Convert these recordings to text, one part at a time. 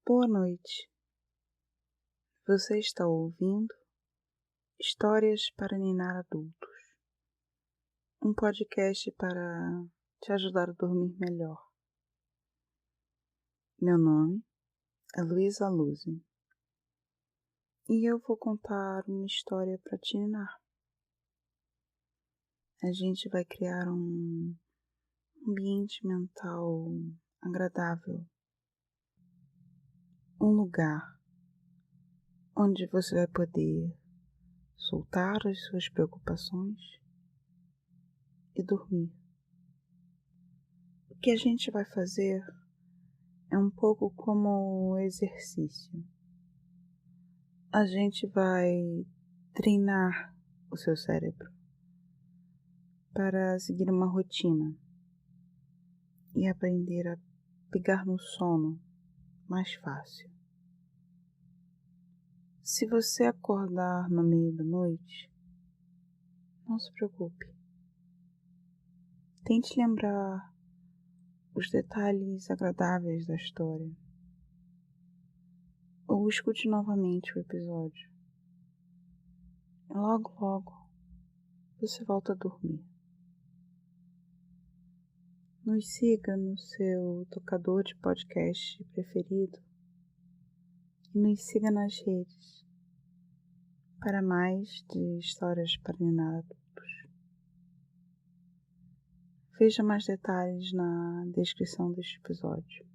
Boa noite. Você está ouvindo Histórias para Ninar Adultos, um podcast para te ajudar a dormir melhor. Meu nome é Luísa Luzi e eu vou contar uma história para te ninar. A gente vai criar um ambiente mental agradável, um lugar onde você vai poder soltar as suas preocupações e dormir. O que a gente vai fazer é um pouco como exercício. A gente vai treinar o seu cérebro para seguir uma rotina e aprender a pegar no sono mais fácil. Se você acordar no meio da noite, não se preocupe. Tente lembrar os detalhes agradáveis da história. Ou escute novamente o episódio. E logo você volta a dormir. Nos siga no seu tocador de podcast preferido e nos siga nas redes para mais de histórias para ninar adultos. Veja mais detalhes na descrição deste episódio.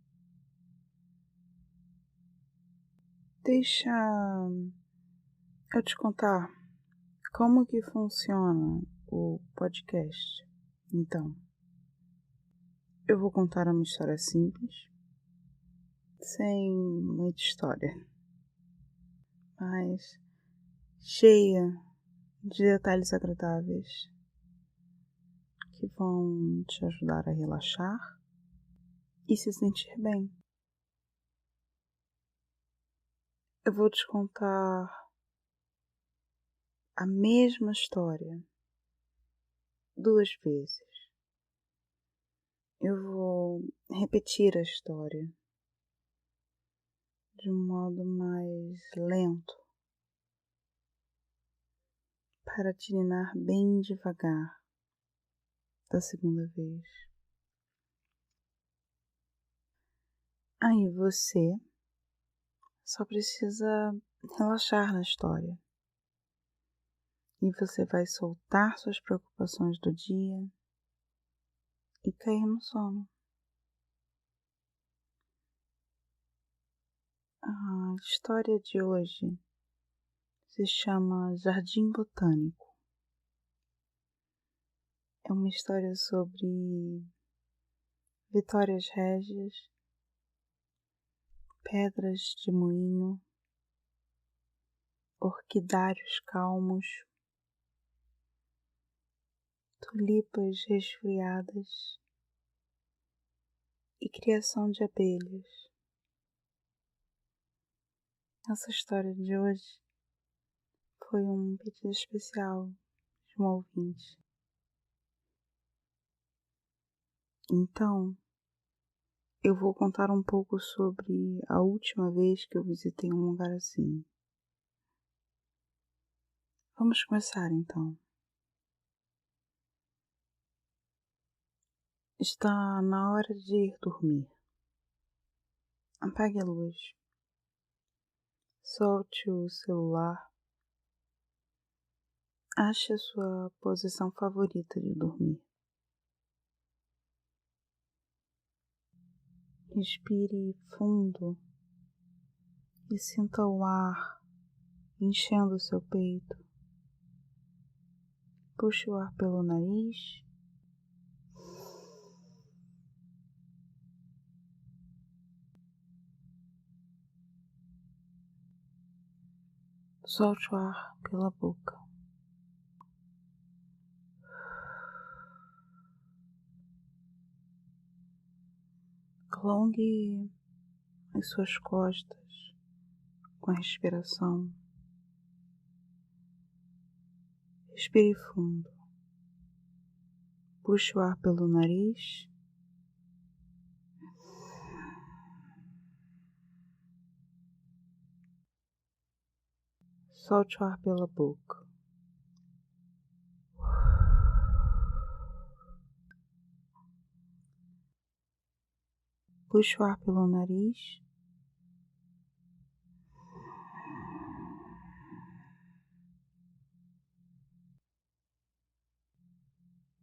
Deixa eu te contar como que funciona o podcast. Então, eu vou contar uma história simples, sem muita história, mas cheia de detalhes agradáveis que vão te ajudar a relaxar e se sentir bem. Eu vou te contar a mesma história 2 vezes. Eu vou repetir a história de um modo mais lento para te ninar bem devagar da segunda vez. Aí você só precisa relaxar na história. E você vai soltar suas preocupações do dia e cair no sono. A história de hoje se chama Jardim Botânico. É uma história sobre vitórias régias, pedras de moinho, orquidários calmos, tulipas resfriadas e criação de abelhas. Essa história de hoje foi um pedido especial de uma ouvinte. Então, eu vou contar um pouco sobre a última vez que eu visitei um lugar assim. Vamos começar então. Está na hora de ir dormir. Apague a luz. Solte o celular. Ache a sua posição favorita de dormir. Respire fundo e sinta o ar enchendo o seu peito. Puxe o ar pelo nariz. Solte o ar pela boca. Alongue as suas costas com a respiração. Respire fundo. Puxe o ar pelo nariz. Solte o ar pela boca. Puxe o ar pelo nariz.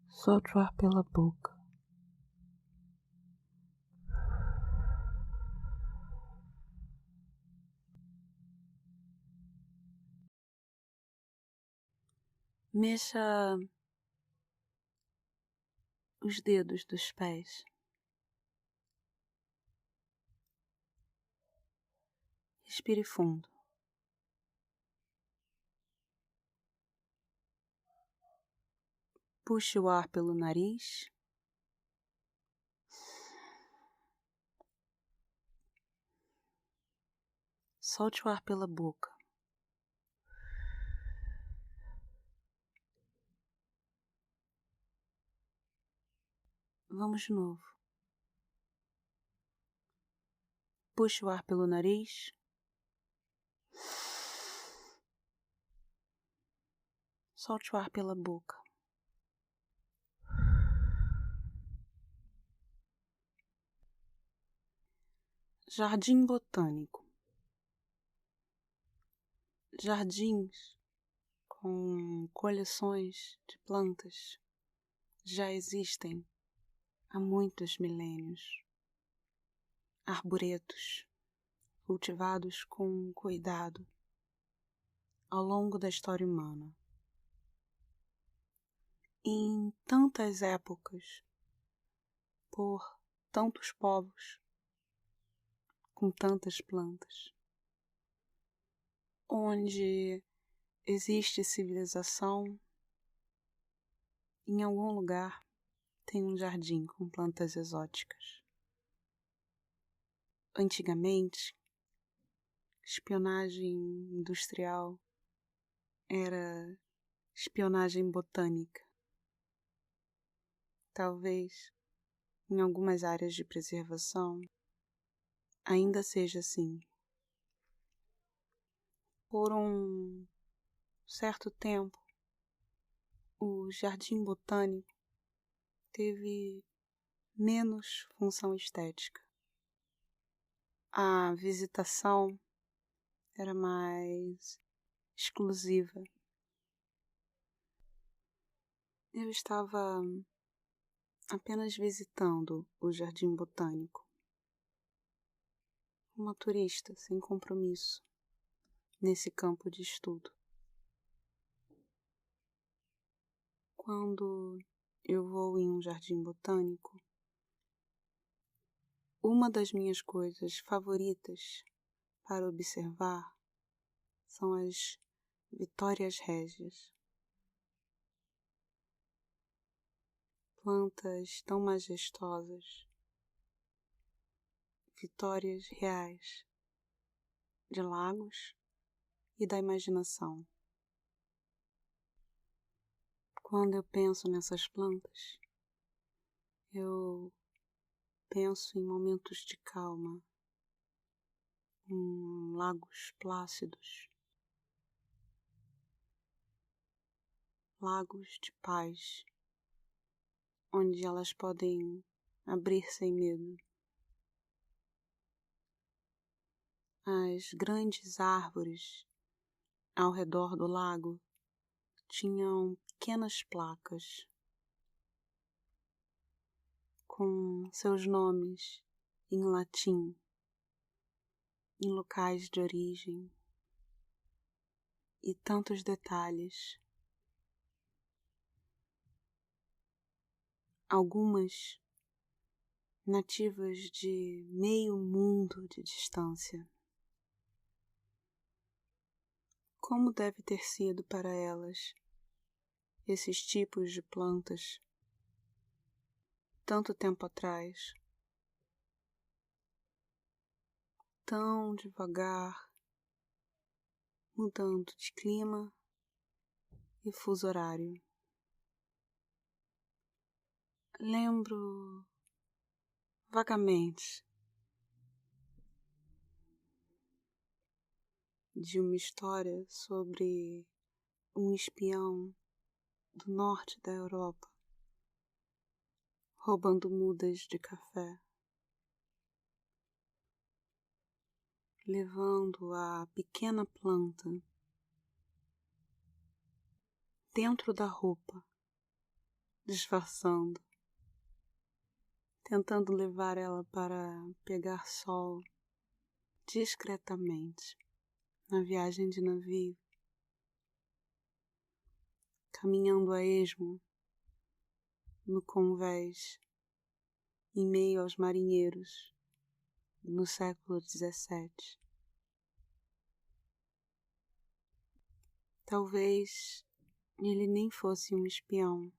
Solte o ar pela boca. Mexa os dedos dos pés. Respire fundo. Puxe o ar pelo nariz. Solte o ar pela boca. Vamos de novo. Puxe o ar pelo nariz. Solte o ar pela boca. Jardim botânico. Jardins com coleções de plantas já existem há muitos milênios. Arboretos cultivados com cuidado ao longo da história humana. Em tantas épocas, por tantos povos, com tantas plantas, onde existe civilização, em algum lugar tem um jardim com plantas exóticas. Antigamente, espionagem industrial era espionagem botânica. Talvez, em algumas áreas de preservação, ainda seja assim. Por um certo tempo, o jardim botânico teve menos função estética. A visitação era mais exclusiva. Eu estava apenas visitando o jardim botânico. Uma turista sem compromisso nesse campo de estudo. Quando eu vou em um jardim botânico, uma das minhas coisas favoritas para observar são as vitórias régias. Plantas tão majestosas, vitórias reais de lagos e da imaginação. Quando eu penso nessas plantas, eu penso em momentos de calma, em lagos plácidos, lagos de paz, onde elas podem abrir sem medo. As grandes árvores ao redor do lago tinham pequenas placas com seus nomes em latim, em locais de origem e tantos detalhes. Algumas nativas de meio mundo de distância. Como deve ter sido para elas esses tipos de plantas tanto tempo atrás, tão devagar, mudando de clima e fuso horário. Lembro vagamente de uma história sobre um espião do norte da Europa roubando mudas de café, levando a pequena planta dentro da roupa, disfarçando, tentando levar ela para pegar sol discretamente na viagem de navio, caminhando a esmo no convés, em meio aos marinheiros no século XVII. Talvez ele nem fosse um espião,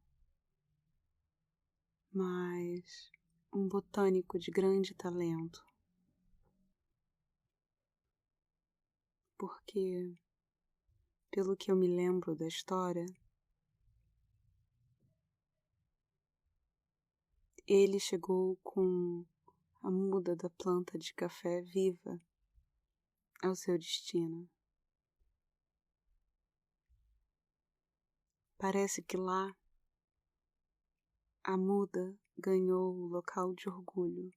mas um botânico de grande talento, porque, pelo que eu me lembro da história, ele chegou com a muda da planta de café viva ao seu destino. Parece que lá a muda ganhou o local de orgulho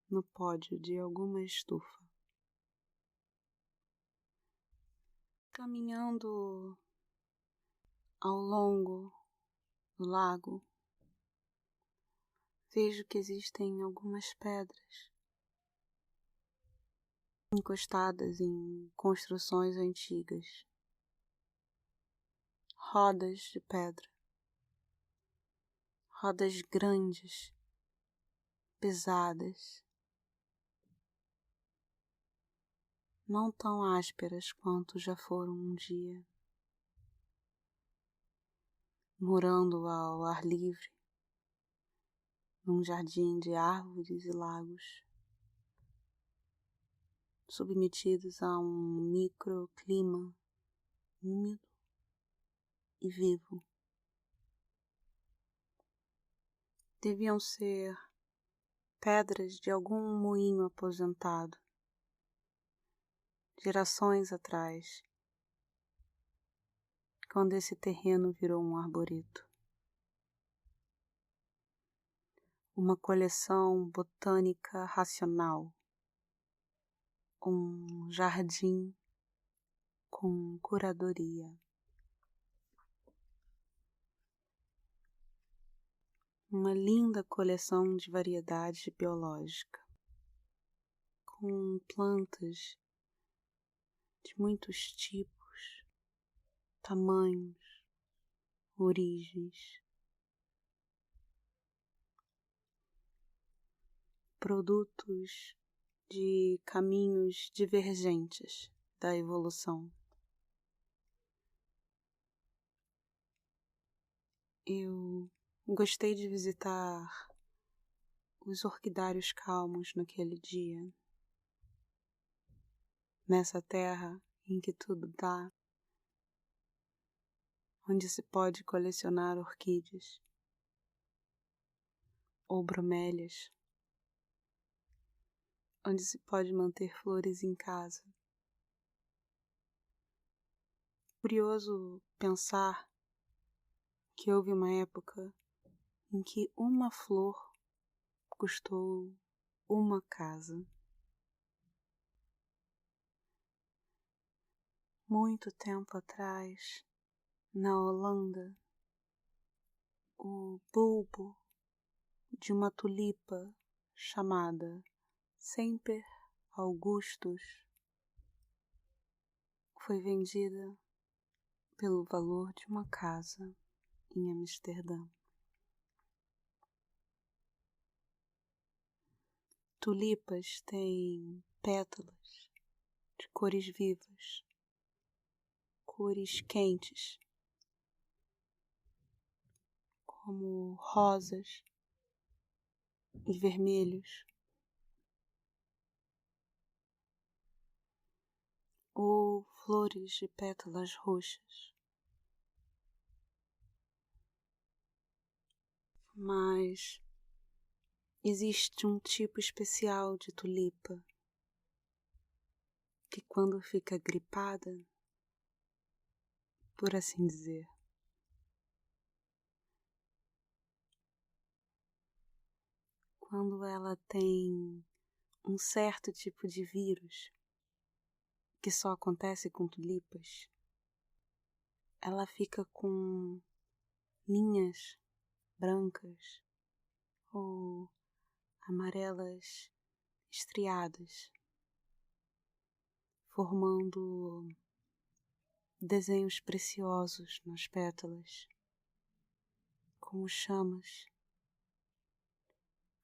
no pódio de alguma estufa. Caminhando ao longo do lago, vejo que existem algumas pedras encostadas em construções antigas, rodas de pedra, rodas grandes, pesadas, não tão ásperas quanto já foram um dia, morando ao ar livre, num jardim de árvores e lagos, submetidos a um microclima úmido e vivo. Deviam ser pedras de algum moinho aposentado, gerações atrás, quando esse terreno virou um arboreto. Uma coleção botânica racional, um jardim com curadoria. Uma linda coleção de variedade biológica, com plantas de muitos tipos, tamanhos, origens, produtos de caminhos divergentes da evolução. Eu gostei de visitar os orquidários calmos naquele dia, nessa terra em que tudo dá, onde se pode colecionar orquídeas ou bromélias, onde se pode manter flores em casa. Curioso pensar que houve uma época em que uma flor custou uma casa. Muito tempo atrás, na Holanda, o bulbo de uma tulipa chamada Semper Augustus foi vendida pelo valor de uma casa em Amsterdã. Tulipas têm pétalas de cores vivas, cores quentes, como rosas e vermelhos, ou flores de pétalas roxas. Mas existe um tipo especial de tulipa que que quando fica gripada, por assim dizer, quando ela tem um certo tipo de vírus que só acontece com tulipas, ela fica com linhas brancas ou amarelas estriadas, formando desenhos preciosos nas pétalas, como chamas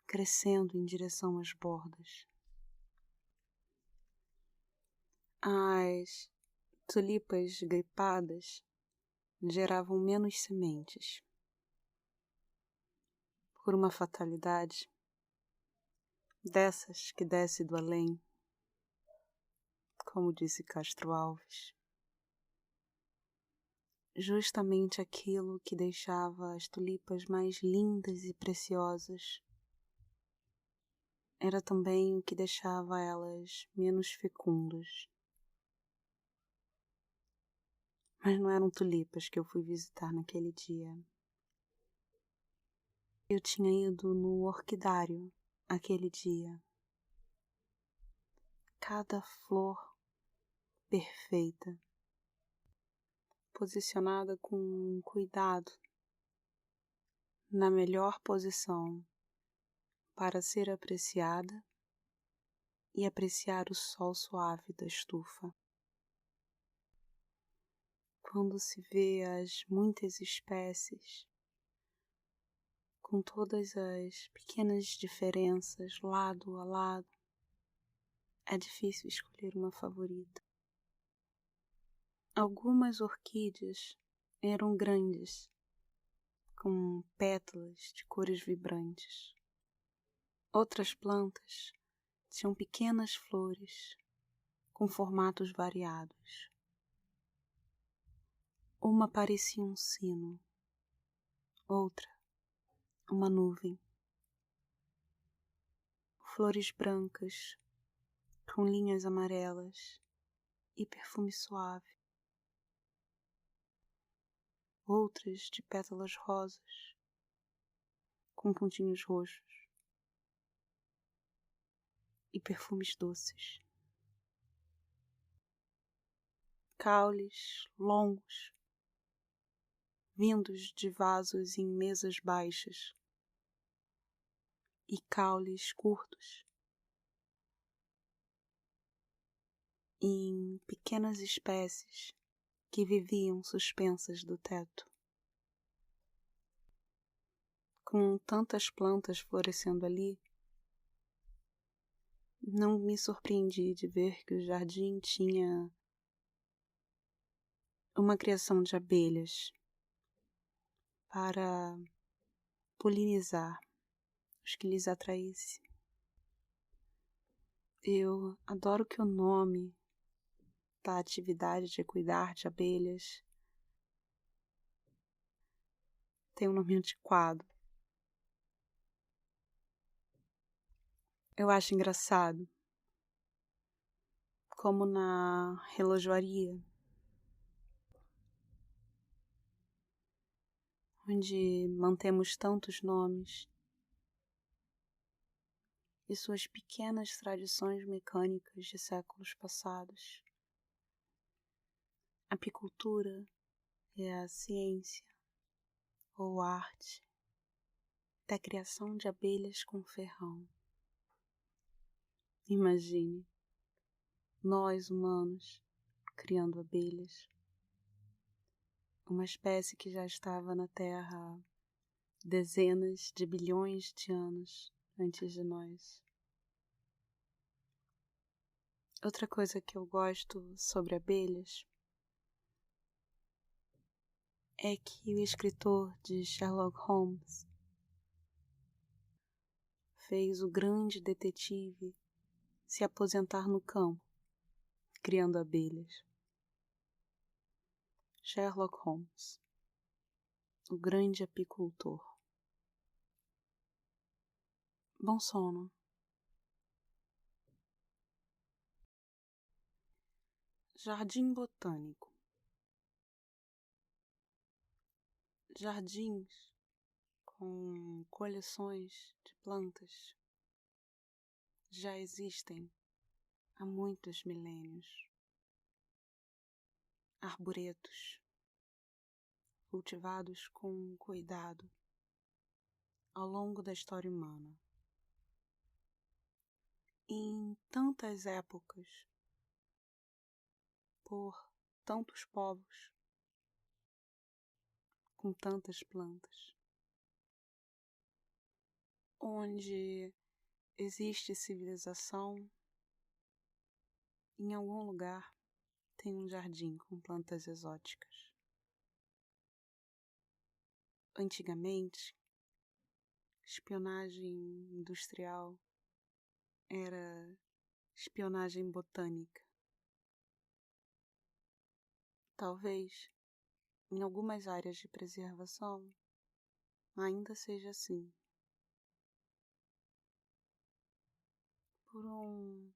crescendo em direção às bordas. As tulipas gripadas geravam menos sementes. Por uma fatalidade, dessas que desce do além, como disse Castro Alves, justamente aquilo que deixava as tulipas mais lindas e preciosas era também o que deixava elas menos fecundas. Mas não eram tulipas que eu fui visitar naquele dia. Eu tinha ido no orquidário aquele dia. Cada flor perfeita, posicionada com cuidado, na melhor posição para ser apreciada e apreciar o sol suave da estufa. Quando se vê as muitas espécies, com todas as pequenas diferenças lado a lado, é difícil escolher uma favorita. Algumas orquídeas eram grandes, com pétalas de cores vibrantes. Outras plantas tinham pequenas flores com formatos variados. Uma parecia um sino, outra uma nuvem. Flores brancas com linhas amarelas e perfume suave. Outras de pétalas rosas com pontinhos roxos e perfumes doces. Caules longos, vindos de vasos em mesas baixas, e caules curtos, em pequenas espécies que viviam suspensas do teto. Com tantas plantas florescendo ali, não me surpreendi de ver que o jardim tinha uma criação de abelhas para polinizar os que lhes atraísse. Eu adoro que o nome da atividade de cuidar de abelhas tem um nome antiquado. Eu acho engraçado como na relojoaria, onde mantemos tantos nomes e suas pequenas tradições mecânicas de séculos passados. A apicultura é a ciência ou arte da criação de abelhas com ferrão. Imagine, nós humanos criando abelhas, uma espécie que já estava na Terra há dezenas de bilhões de anos antes de nós. Outra coisa que eu gosto sobre abelhas é que o escritor de Sherlock Holmes fez o grande detetive se aposentar no campo, criando abelhas. Sherlock Holmes, o grande apicultor. Bom sono. Jardim botânico. Jardins com coleções de plantas já existem há muitos milênios. Arboretos cultivados com cuidado ao longo da história humana. Em tantas épocas, por tantos povos, com tantas plantas, onde existe civilização, em algum lugar tem um jardim com plantas exóticas. Antigamente, espionagem industrial era espionagem botânica. Talvez, em algumas áreas de preservação, ainda seja assim. Por um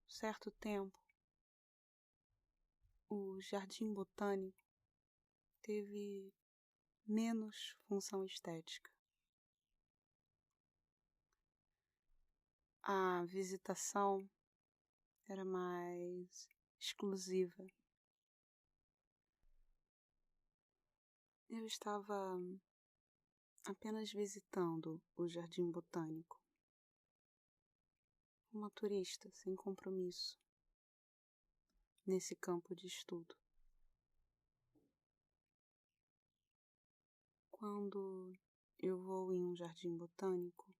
certo tempo, o jardim botânico teve menos função estética. A visitação era mais exclusiva. Eu estava apenas visitando o jardim botânico. Uma turista sem compromisso nesse campo de estudo. Quando eu vou em um jardim botânico,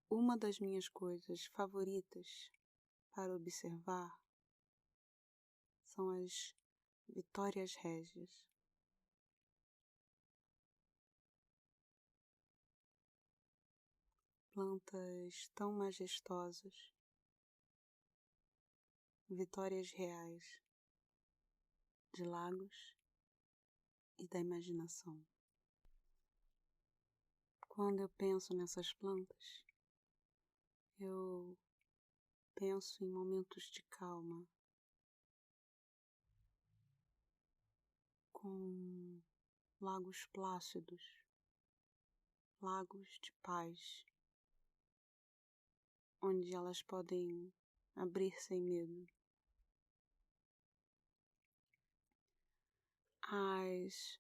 uma das minhas coisas favoritas para observar são as vitórias régias. Plantas tão majestosas, vitórias reais de lagos e da imaginação. Quando eu penso nessas plantas, eu penso em momentos de calma, com lagos plácidos, lagos de paz, onde elas podem abrir sem medo. As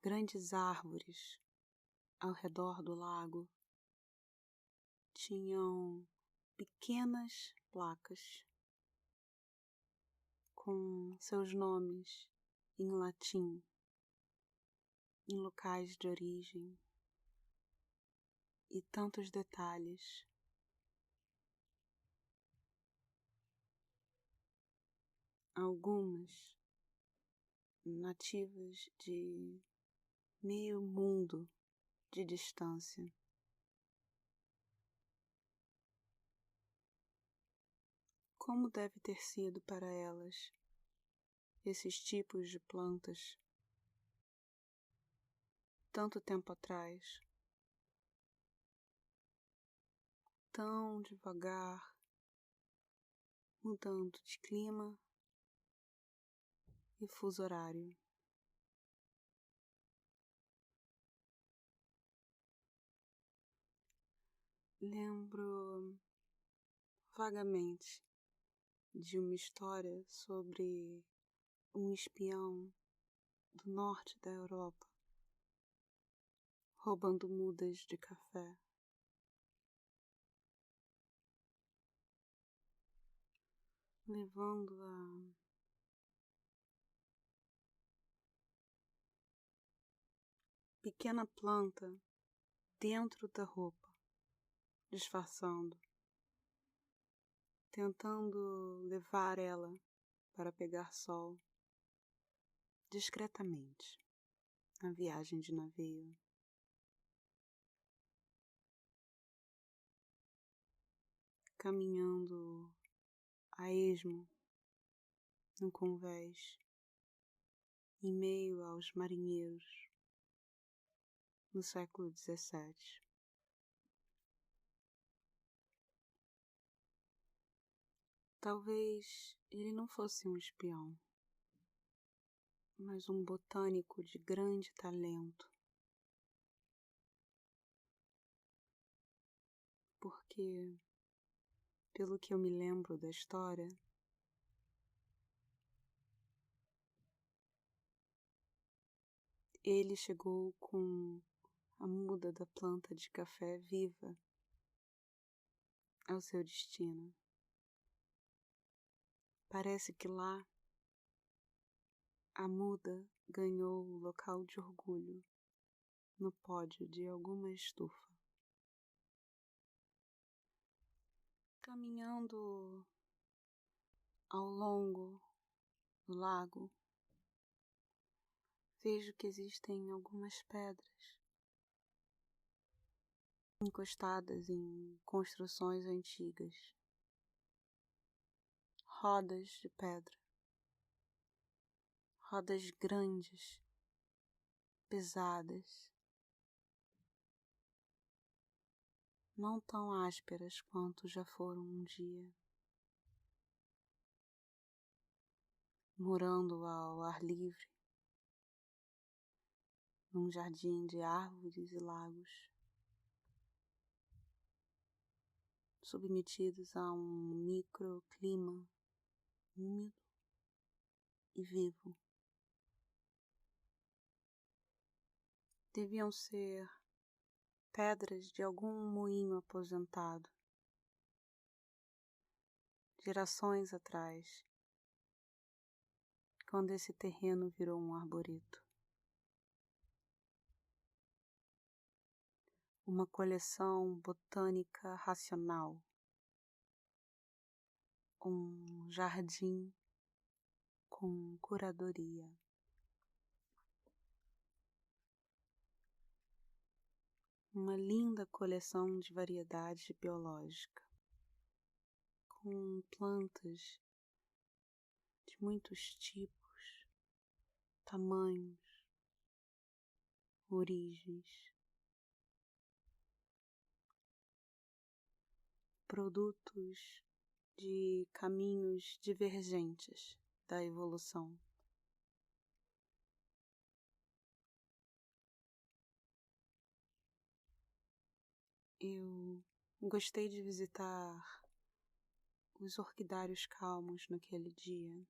grandes árvores ao redor do lago tinham pequenas placas com seus nomes em latim, em locais de origem e tantos detalhes. Algumas nativas de meio mundo de distância. Como deve ter sido para elas esses tipos de plantas tanto tempo atrás, tão devagar, mudando de clima e fuso horário. Lembro vagamente de uma história sobre um espião do norte da Europa roubando mudas de café. Levando a pequena planta dentro da roupa, disfarçando, tentando levar ela para pegar sol discretamente na viagem de navio. Caminhando a esmo no convés, em meio aos marinheiros no século XVII. Talvez ele não fosse um espião, mas um botânico de grande talento. Porque, pelo que eu me lembro da história, ele chegou com a muda da planta de café viva ao seu destino. Parece que lá a muda ganhou o local de orgulho no pódio de alguma estufa. Caminhando ao longo do lago, vejo que existem algumas pedras encostadas em construções antigas, rodas de pedra, rodas grandes, pesadas, não tão ásperas quanto já foram um dia, morando ao ar livre, num jardim de árvores e lagos, submetidos a um microclima úmido e vivo. Deviam ser pedras de algum moinho aposentado, gerações atrás, quando esse terreno virou um arboreto. Uma coleção botânica racional, um jardim com curadoria. Uma linda coleção de variedade biológica, com plantas de muitos tipos, tamanhos, origens, produtos de caminhos divergentes da evolução. Eu gostei de visitar os orquidários calmos naquele dia,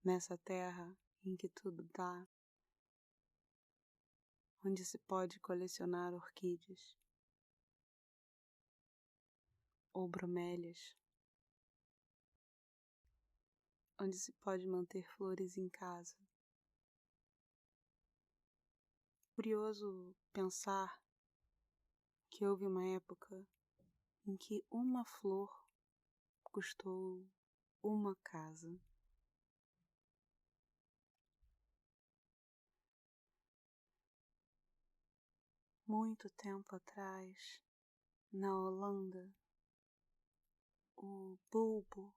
nessa terra em que tudo dá, onde se pode colecionar orquídeas ou bromélias, onde se pode manter flores em casa. Curioso pensar que houve uma época em que uma flor custou uma casa. Muito tempo atrás, na Holanda, o bulbo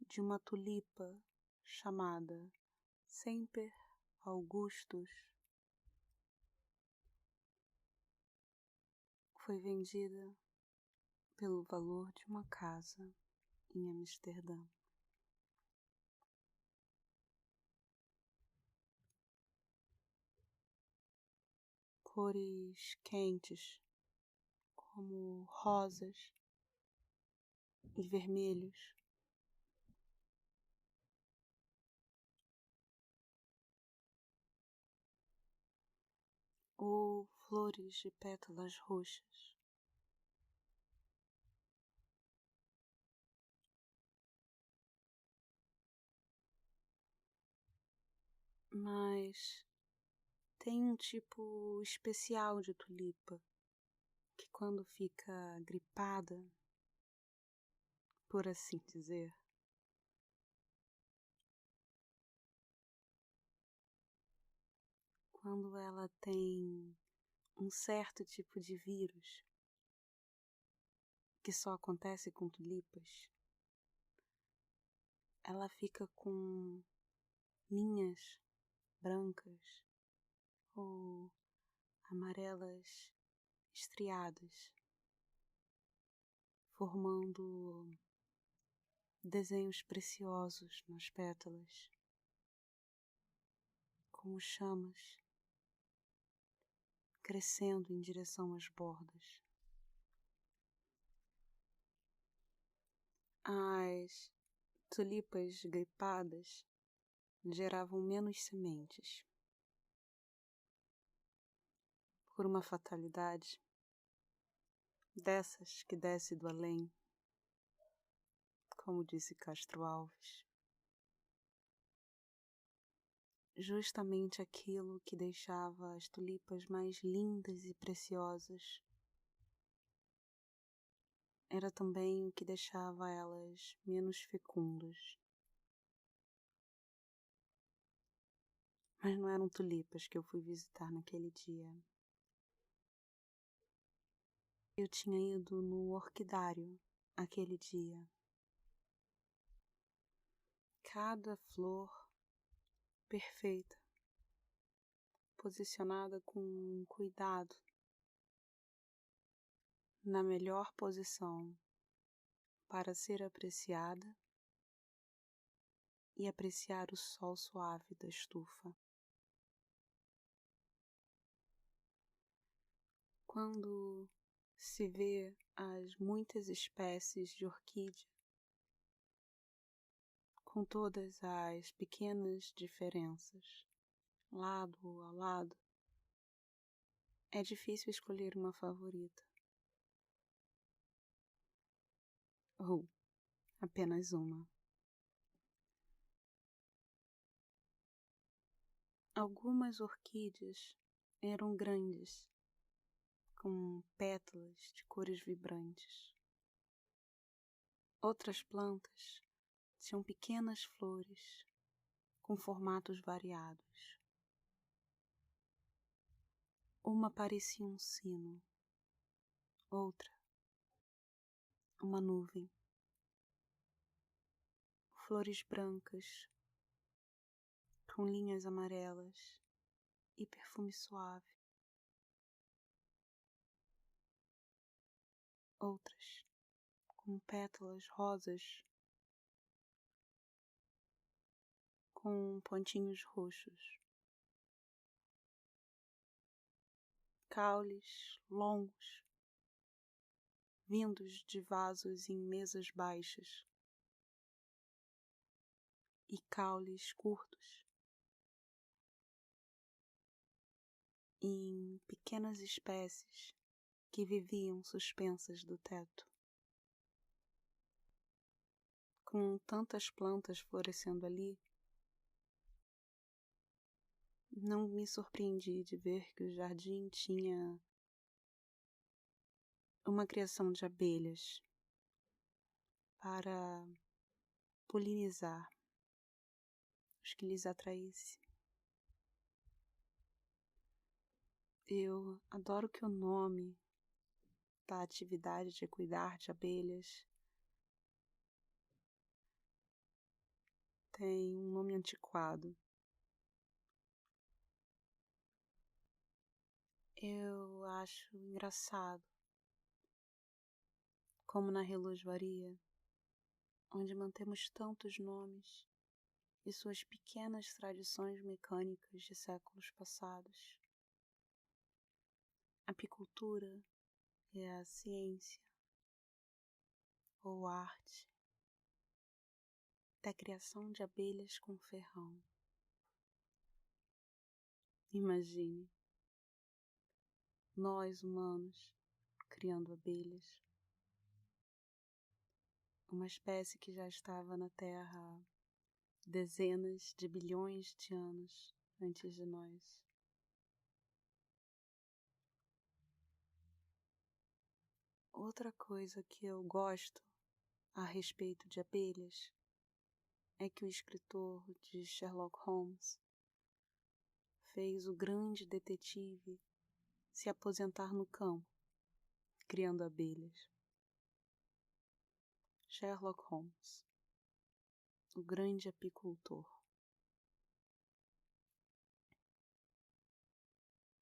de uma tulipa chamada Semper Augustus foi vendida pelo valor de uma casa em Amsterdã. Cores quentes, como rosas e vermelhos, ou flores de pétalas roxas. Mas tem um tipo especial de tulipa que, quando fica gripada, por assim dizer, quando ela tem um certo tipo de vírus que só acontece com tulipas, ela fica com linhas brancas ou amarelas estriadas, formando desenhos preciosos nas pétalas, como chamas crescendo em direção às bordas. As tulipas gripadas geravam menos sementes. Por uma fatalidade, dessas que desce do além, como disse Castro Alves, justamente aquilo que deixava as tulipas mais lindas e preciosas era também o que deixava elas menos fecundas. Mas não eram tulipas que eu fui visitar naquele dia. Eu tinha ido no orquidário aquele dia. Cada flor perfeita, posicionada com cuidado, na melhor posição para ser apreciada e apreciar o sol suave da estufa. Quando se vê as muitas espécies de orquídea, com todas as pequenas diferenças, lado a lado, é difícil escolher uma favorita. Ou apenas uma. Algumas orquídeas eram grandes, com pétalas de cores vibrantes. Outras plantas tinham pequenas flores com formatos variados. Uma parecia um sino, outra uma nuvem. Flores brancas com linhas amarelas e perfume suave. Outras com pétalas rosas com pontinhos roxos. Caules longos, vindos de vasos em mesas baixas, e caules curtos, em pequenas espécies que viviam suspensas do teto. Com tantas plantas florescendo ali, não me surpreendi de ver que o jardim tinha uma criação de abelhas para polinizar os que lhes atraísse. Eu adoro que o nome da atividade de cuidar de abelhas tem um nome antiquado. Eu acho engraçado como na relojoaria, onde mantemos tantos nomes e suas pequenas tradições mecânicas de séculos passados. Apicultura é a ciência ou arte da criação de abelhas com ferrão. Imagine, nós humanos criando abelhas, uma espécie que já estava na Terra há dezenas de bilhões de anos antes de nós. Outra coisa que eu gosto a respeito de abelhas é que o escritor de Sherlock Holmes fez o grande detetive se aposentar no campo, criando abelhas. Sherlock Holmes, o grande apicultor.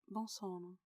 Bom sono.